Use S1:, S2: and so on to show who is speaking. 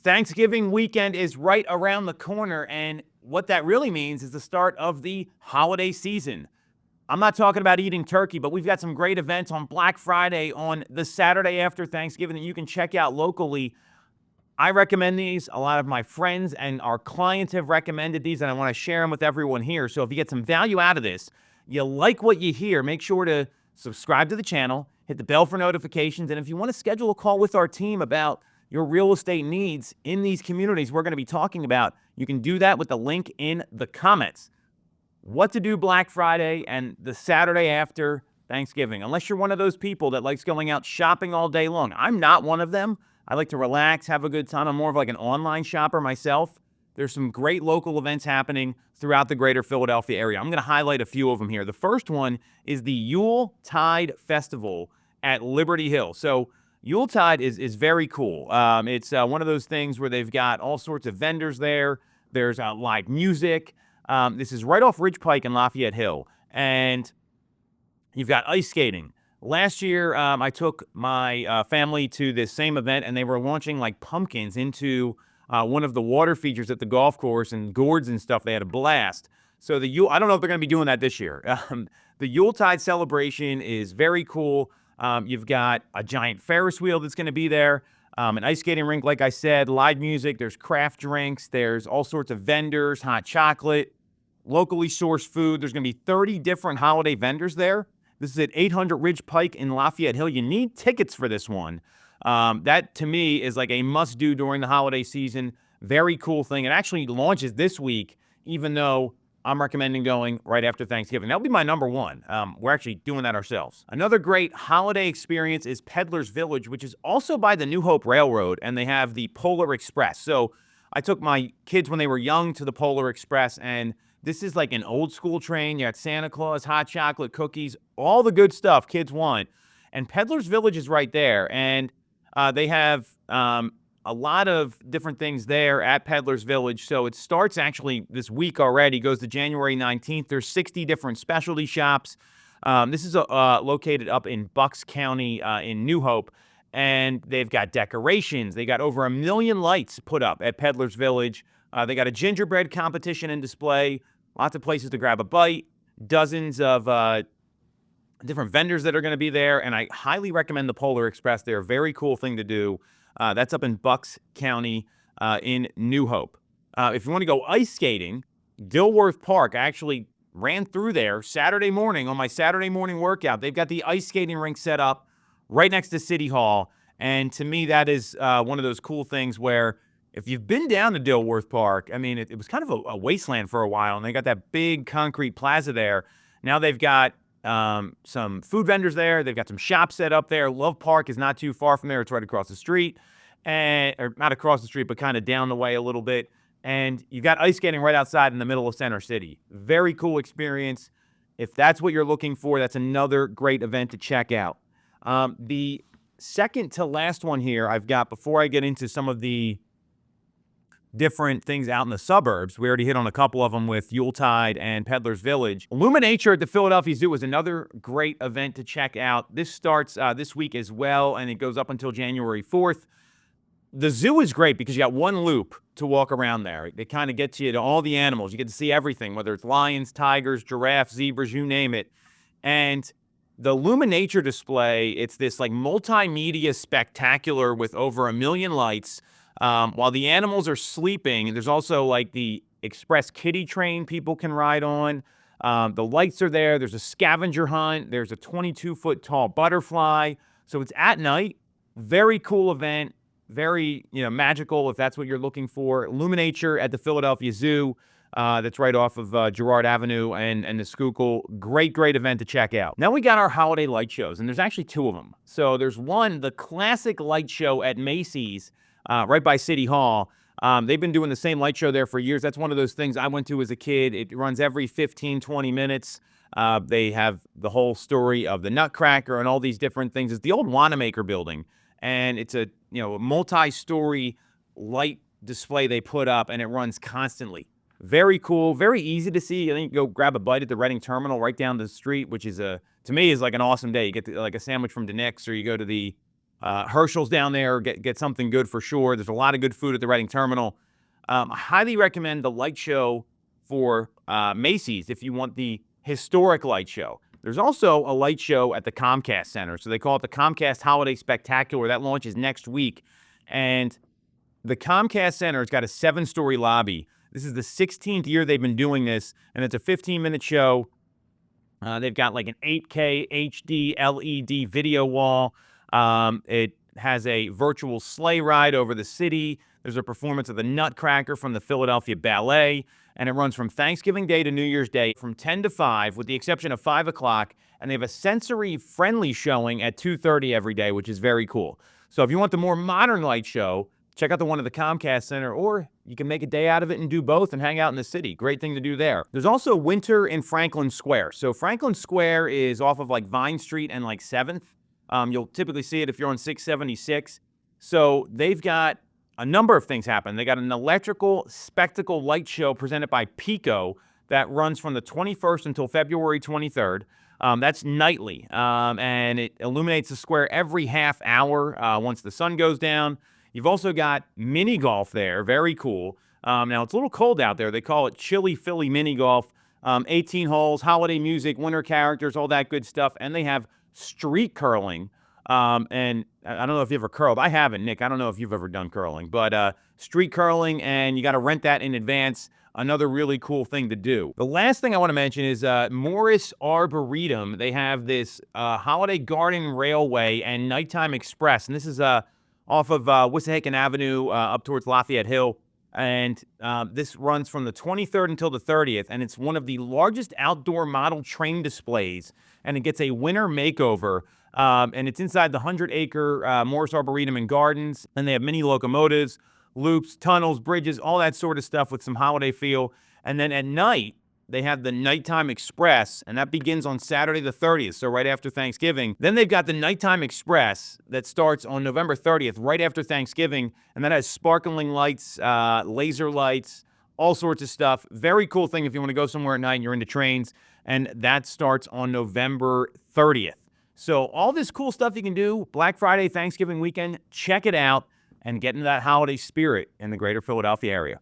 S1: Thanksgiving weekend is right around the corner, and what that really means is the start of the holiday season. I'm not talking about eating turkey, but we've got some great events on Black Friday, on the Saturday after Thanksgiving that you can check out locally. I recommend these. A lot of my friends and our clients have recommended these, and I want to share them with everyone here. So if you get some value out of this, you like what you hear, make sure to subscribe to the channel, hit the bell for notifications, and if you want to schedule a call with our team about your real estate needs in these communities we're going to be talking about, you can do that with the link in the comments. What to do Black Friday and the Saturday after Thanksgiving, unless you're one of those people that likes going out shopping all day long. I'm not one of them. I like to relax, have a good time. I'm more of like an online shopper myself. There's some great local events happening throughout the greater Philadelphia area. I'm going to highlight a few of them here. The first one is the Yuletide Festival at Liberty Hill. So Yuletide is very cool. It's one of those things where they've got all sorts of vendors there. There's live music. This is right off Ridge Pike and Lafayette Hill. And you've got ice skating. Last year, I took my family to this same event, and they were launching like pumpkins into one of the water features at the golf course and gourds and stuff. They had a blast. So I don't know if they're going to be doing that this year. The Yuletide celebration is very cool. You've got a giant Ferris wheel that's going to be there, an ice skating rink, like I said, live music. There's craft drinks. There's all sorts of vendors, hot chocolate, locally sourced food. There's going to be 30 different holiday vendors there. This is at 800 Ridge Pike in Lafayette Hill. You need tickets for this one. That, to me, is like a must-do during the holiday season. Very cool thing. It actually launches this week, even though I'm recommending going right after Thanksgiving. That'll be my number one. We're actually doing that ourselves. Another great holiday experience is Peddler's Village, which is also by the New Hope Railroad, and they have the Polar Express. So I took my kids when they were young to the Polar Express, and this is like an old school train. You got Santa Claus, hot chocolate, cookies, all the good stuff kids want. And Peddler's Village is right there, and they have a lot of different things there at Peddler's Village. So it starts actually this week already, goes to January 19th. There's 60 different specialty shops. This is located up in Bucks County in New Hope, and they've got decorations. They got over 1 million lights put up at Peddler's Village. They got a gingerbread competition and display, lots of places to grab a bite, dozens of different vendors that are going to be there, and I highly recommend the Polar Express. They're a very cool thing to do. That's up in Bucks County in New Hope. If you want to go ice skating, Dilworth Park, I actually ran through there Saturday morning on my Saturday morning workout. They've got the ice skating rink set up right next to City Hall, and to me that is one of those cool things where if you've been down to Dilworth Park, I mean, it was kind of a wasteland for a while, and they got that big concrete plaza there. Now they've got some food vendors there. They've got some shops set up there. Love Park is not too far from there. It's right across the street, or not across the street, but kind of down the way a little bit. And you've got ice skating right outside in the middle of Center City. Very cool experience. If that's what you're looking for, that's another great event to check out. The second to last one here I've got, before I get into some of the different things out in the suburbs. We already hit on a couple of them with Yuletide and Peddler's Village. Illuminate at the Philadelphia Zoo is another great event to check out. This starts this week as well, and it goes up until January 4th. The zoo is great because you got one loop to walk around there. They kind of get you to all the animals. You get to see everything, whether it's lions, tigers, giraffes, zebras, you name it. And the Illuminate display, it's this like multimedia spectacular with over 1 million lights. While the animals are sleeping, there's also like the express kiddie train people can ride on. The lights are there. There's a scavenger hunt. There's a 22-foot tall butterfly. So it's at night. Very cool event. Very, magical if that's what you're looking for. Illuminate at the Philadelphia Zoo. That's right off of Girard Avenue and the Schuylkill. Great event to check out. Now we got our holiday light shows, and there's actually 2 of them. So there's one, the classic light show at Macy's, right by City Hall. They've been doing the same light show there for years. That's one of those things I went to as a kid. It runs every 15, 20 minutes. They have the whole story of the Nutcracker and all these different things. It's the old Wanamaker building, and it's a multi-story light display they put up, and it runs constantly. Very cool, very easy to see. I think you go grab a bite at the Reading Terminal right down the street, which is to me is like an awesome day. You get like a sandwich from Denix, or you go to the Herschel's down there, get something good for sure. There's a lot of good food at the Reading Terminal. I highly recommend the light show for Macy's if you want the historic light show. There's also a light show at the Comcast Center. So they call it the Comcast Holiday Spectacular. That launches next week. And the Comcast Center has got a 7-story lobby. This is the 16th year they've been doing this, and it's a 15-minute show. They've got like an 8K HD LED video wall. It has a virtual sleigh ride over the city. There's a performance of the Nutcracker from the Philadelphia Ballet, and it runs from Thanksgiving Day to New Year's Day from 10 to 5, with the exception of 5 o'clock, and they have a sensory-friendly showing at 2:30 every day, which is very cool. So if you want the more modern light show, check out the one at the Comcast Center, or you can make a day out of it and do both and hang out in the city. Great thing to do there. There's also winter in Franklin Square. So Franklin Square is off of like Vine Street and like 7th. You'll typically see it if you're on 676. So they've got a number of things happen. They got an electrical spectacle light show presented by Pico that runs from the 21st until February 23rd. That's nightly, and it illuminates the square every half hour once the sun goes down. You've also got mini golf there. Very cool. Now, it's a little cold out there. They call it Chilly Philly Mini Golf. 18 holes, holiday music, winter characters, all that good stuff. And they have street curling. And I don't know if you ever curled. I haven't, Nick. I don't know if you've ever done curling. But street curling, and you got to rent that in advance. Another really cool thing to do. The last thing I want to mention is Morris Arboretum. They have this Holiday Garden Railway and Nighttime Express. And this is off of Wissahickon Avenue up towards Lafayette Hill. And this runs from the 23rd until the 30th. And it's one of the largest outdoor model train displays. And it gets a winter makeover. And it's inside the 100-acre Morris Arboretum and Gardens. And they have mini locomotives, loops, tunnels, bridges, all that sort of stuff with some holiday feel. And then at night, they have the Nighttime Express, and that begins on Saturday the 30th, so right after Thanksgiving. Then they've got the Nighttime Express that starts on November 30th, right after Thanksgiving, and that has sparkling lights, laser lights, all sorts of stuff. Very cool thing if you want to go somewhere at night and you're into trains, and that starts on November 30th. So all this cool stuff you can do, Black Friday, Thanksgiving weekend, check it out and get into that holiday spirit in the greater Philadelphia area.